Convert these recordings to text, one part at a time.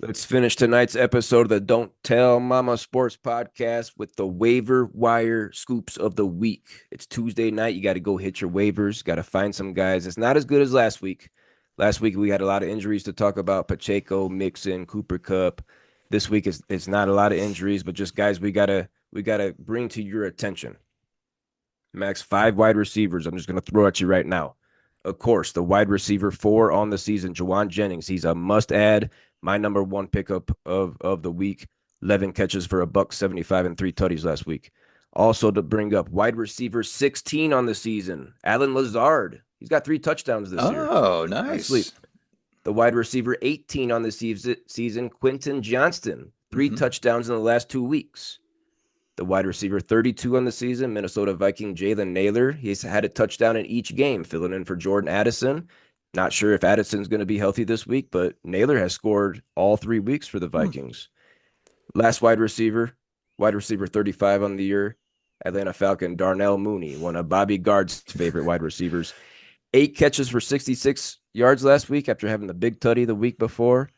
Let's finish tonight's episode of the Don't Tell Mama Sports Podcast with the Waiver Wire Scoops of the Week. It's Tuesday night. You got to go hit your waivers. Got to find some guys. It's not as good as last week. Last week we had a lot of injuries to talk about: Pacheco, Mixon, Cooper Kupp. This week it's not a lot of injuries, but just guys we gotta bring to your attention. Max, 5 wide receivers. I'm just gonna throw at you right now. Of course, the wide receiver 4 on the season, Jauan Jennings. He's a must add. My number one pickup of the week. 11 catches for a buck 75 and 3 tutties last week. Also to bring up wide receiver 16 on the season, Alan Lazard. He's got 3 touchdowns this year. Oh, Nicely. nice. The wide receiver 18 on the season, Quentin Johnston. Three hmm touchdowns in the last 2 weeks. The wide receiver 32 on the season, Minnesota Viking Jalen Naylor. He's had a touchdown in each game, filling in for Jordan Addison. Not sure if Addison's going to be healthy this week, but Naylor has scored all 3 weeks for the Vikings. Last wide receiver 35 on the year, Atlanta Falcon Darnell Mooney, one of Bobby Gard's favorite wide receivers. 8 catches for 66 yards last week after having the big tutty the week before.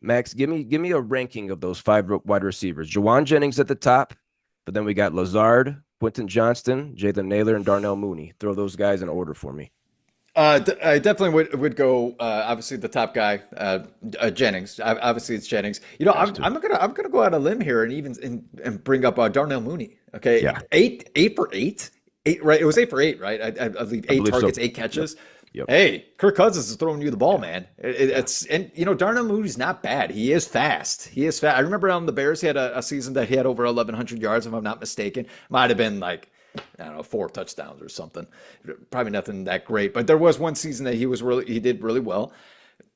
Max, give me a ranking of those 5 wide receivers. Jauan Jennings at the top, but then we got Lazard, Quentin Johnston, Jalen Naylor, and Darnell Mooney. Throw those guys in order for me. I definitely would go. Obviously, the top guy, Jennings. Obviously, it's Jennings. You know, Has I'm to. I'm gonna I'm gonna go out on a limb here and and bring up Darnell Mooney. Okay, Yeah, eight for eight. Right, it was 8 for 8. Right, I believe I eight believe so. targets, eight Yep. catches. Yep. Hey, Kirk Cousins is throwing you the ball, Yeah. man. Yeah. It's and you know Darnell Mooney's not bad. He is fast. He is fast. I remember on the Bears, he had a season that he had over 1,100 yards, if I'm not mistaken. Might have been like I don't know 4 touchdowns or something. Probably nothing that great, but there was one season that he did really well.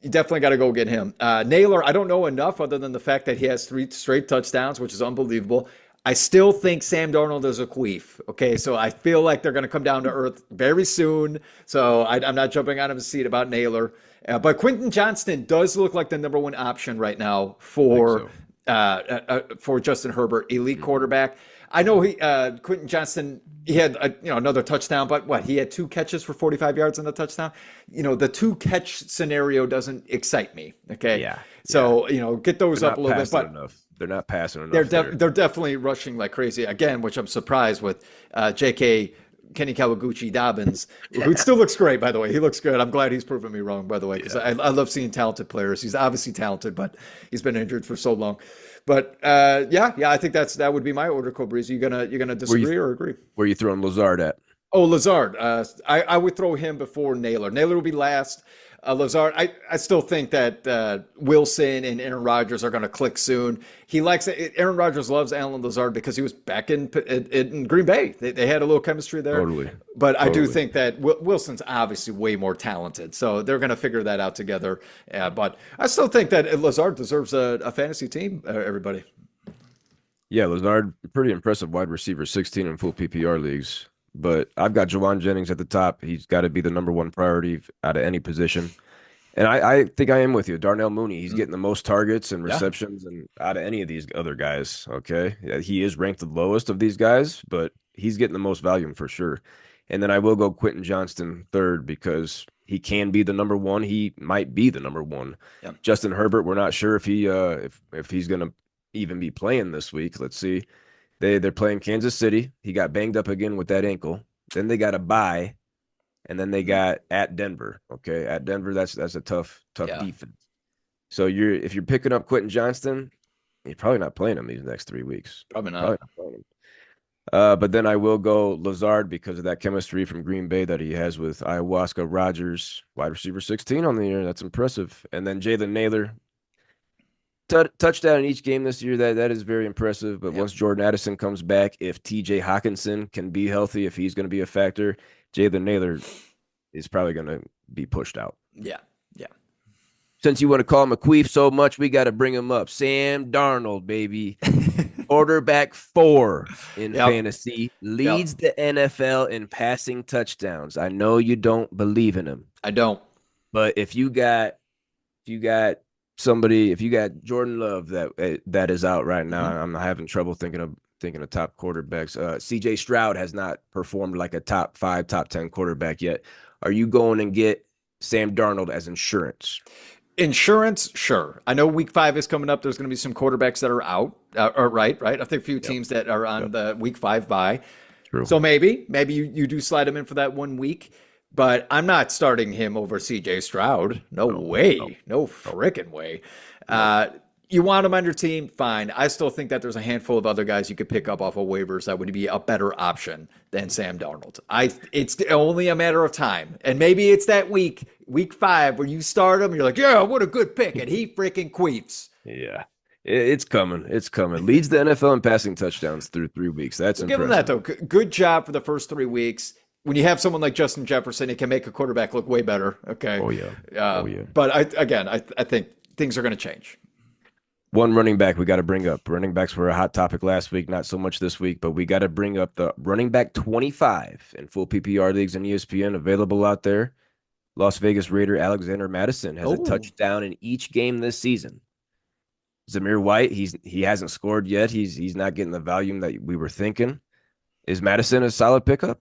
You definitely got to go get him. Naylor, I don't know enough other than the fact that he has 3 straight touchdowns, which is unbelievable. I still think Sam Darnold is a queef. Okay, so I feel like they're going to come down to earth very soon. So I'm not jumping out of his seat about Naylor. But Quentin Johnston does look like the number one option right now I think so. for Justin Herbert, elite Mhm. quarterback. I know he Quentin Johnston. He had another touchdown, but what he had 2 catches for 45 yards on the touchdown. The 2 catch scenario doesn't excite me. Okay, Yeah. Yeah. so get those They're up a not little bit, passing but enough. They're not passing enough there. they're definitely rushing like crazy again, which I'm surprised with. J.K. Kenny Kawaguchi Dobbins, who Yeah. still looks great, by the way. He looks good. I'm glad he's proven me wrong, by the way, because Yeah. I love seeing talented players. He's obviously talented, but he's been injured for so long. But yeah, I think that would be my order, Cobreeze. You gonna Where you disagree or agree? where you throwing Lazard at? Oh, Lazard. I would throw him before Naylor. Naylor will be last. Lazard, I still think that Wilson and Aaron Rodgers are going to click soon. He likes it. Aaron Rodgers loves Alan Lazard because he was back in Green Bay. They had a little chemistry there. Totally. But I do Totally. think that Wilson's obviously way more talented. So they're going to figure that out together. But I still think that Lazard deserves a fantasy team, everybody. Yeah, Lazard, pretty impressive wide receiver, 16 in full PPR leagues. But I've got Jauan Jennings at the top. He's got to be the number one priority out of any position. And I think I am with you. Darnell Mooney, he's getting the most targets and Yeah. receptions and out of any of these other guys. Okay. Yeah, he is ranked the lowest of these guys, but he's getting the most volume for sure. And then I will go Quentin Johnston third because he can be the number one. He might be the number one. Yeah. Justin Herbert, we're not sure if if he's gonna even be playing this week. Let's see. They're playing Kansas City. He got banged up again with that ankle. Then they got a bye and then they Mhm. got at Denver. Okay, at Denver, that's a tough Yeah. defense. So if you're picking up Quentin Johnston, you're probably not playing him these next 3 weeks. Probably Probably not. not playing him. But then I will go Lazard because of that chemistry from Green Bay that he has with Ayahuasca Rogers, wide receiver 16 on the year. That's impressive. And then Jalen Naylor, touchdown in each game this year. That is very impressive. But Yep. once Jordan Addison comes back, if TJ Hawkinson can be healthy, if he's going to be a factor, Jalen Naylor is probably going to be pushed out. Yeah. Yeah. Since you want to call him a queef so much, we got to bring him up. Sam Darnold, baby. Quarterback 4 in Yep. fantasy, Yep. leads the NFL in passing touchdowns. I know you don't believe in him, I don't. but if you got somebody, if you got Jordan Love that is out right now, Mhm. I'm having trouble thinking of top quarterbacks. CJ Stroud has not performed like a top 5, top 10 quarterback yet. Are you going and get Sam Darnold as insurance? Insurance, sure. I know week 5 is coming up. There's going to be some quarterbacks that are out. Right. I think a few Yep. teams that are on Yep. the week 5 bye. True. So maybe you do slide him in for that 1 week, but I'm not starting him over CJ Stroud. No No, no, way. No no, frickin' way. no. You want him on your team? Fine. I still think that there's a handful of other guys you could pick up off of waivers that would be a better option than Sam Darnold. It's only a matter of time. And maybe it's that week 5, where you start him, you're like, yeah, what a good pick. And he freaking queefs. Yeah. It's coming. It's coming. Leads the NFL in passing touchdowns through 3 weeks. That's We'll give him impressive. that, though. Good job for the first 3 weeks. When you have someone like Justin Jefferson, it can make a quarterback look way better. Okay. Oh, yeah. Yeah. But I think things are going to change. One running back we got to bring up. Running backs were a hot topic last week, not so much this week, but we got to bring up the running back 25 in full PPR leagues and ESPN available out there. Las Vegas Raider Alexander Madison has a touchdown in each game this season. Zamir White, he hasn't scored yet. He's not getting the volume that we were thinking. Is Madison a solid pickup?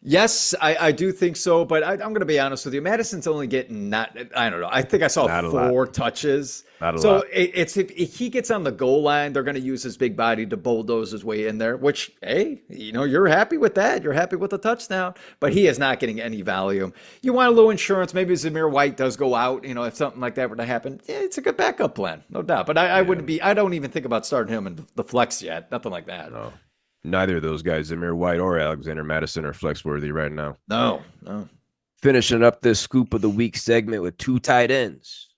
Yes, I do think so, but I'm going to be honest with you. Madison's only getting I don't know. I think I saw Not a 4 touches. Not a So lot. it's if he gets on the goal line, they're going to use his big body to bulldoze his way in there, which, hey, you're happy with that. You're happy with the touchdown, but he is not getting any volume. You want a little insurance. Maybe Zamir White does go out, if something like that were to happen. Yeah, it's a good backup plan, no doubt. But I wouldn't be, I don't even think about starting him in the flex yet. Nothing like that. No. Neither of those guys, Zamir White or Alexander Madison, are flex worthy right now. No. Finishing up this scoop of the week segment with 2 tight ends.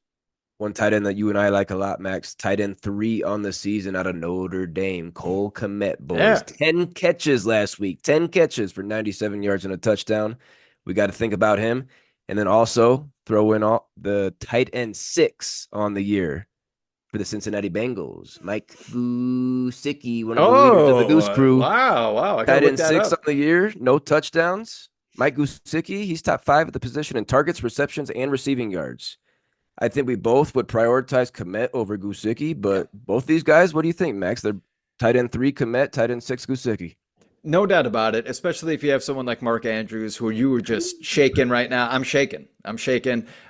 One tight end that you and I like a lot, Max. Tight end 3 on the season out of Notre Dame. Cole Kmet, boys. Yeah. 10 catches last week. 10 catches for 97 yards and a touchdown. We got to think about him. And then also throw in all the tight end 6 on the year for the Cincinnati Bengals. Mike Goosicki, one of the leaders of the Goose Crew. Wow. I gotta Tight look end that 6 up. on the year, no touchdowns. Mike Goosicki, he's top 5 at the position in targets, receptions, and receiving yards. I think we both would prioritize Kmet over Goosicki, but both these guys, what do you think, Max? They're tight end 3 Kmet, tight end 6 Goosicki. No doubt about it, especially if you have someone like Mark Andrews, who you were just shaking right now. I'm shaking.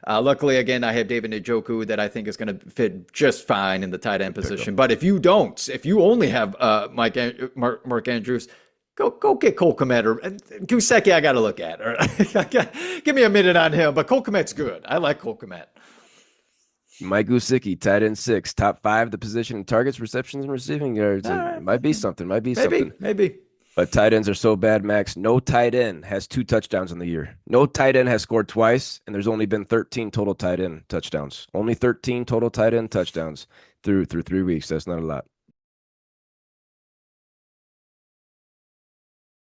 Luckily, again, I have David Njoku that I think is going to fit just fine in the tight end position. But if you only have Mark Andrews, go get Cole Kmet or Goosecki. I got to look at. Or give me a minute on him. But Cole Kmet's good. I like Cole Kmet. Mike Goosicki, tight end 6, top 5 the position in targets, receptions, and receiving yards. Right. It might be something. Maybe. But tight ends are so bad, Max. No tight end has 2 touchdowns in the year. No tight end has scored twice, and there's only been 13 total tight end touchdowns. Only 13 total tight end touchdowns through 3 weeks. That's not a lot.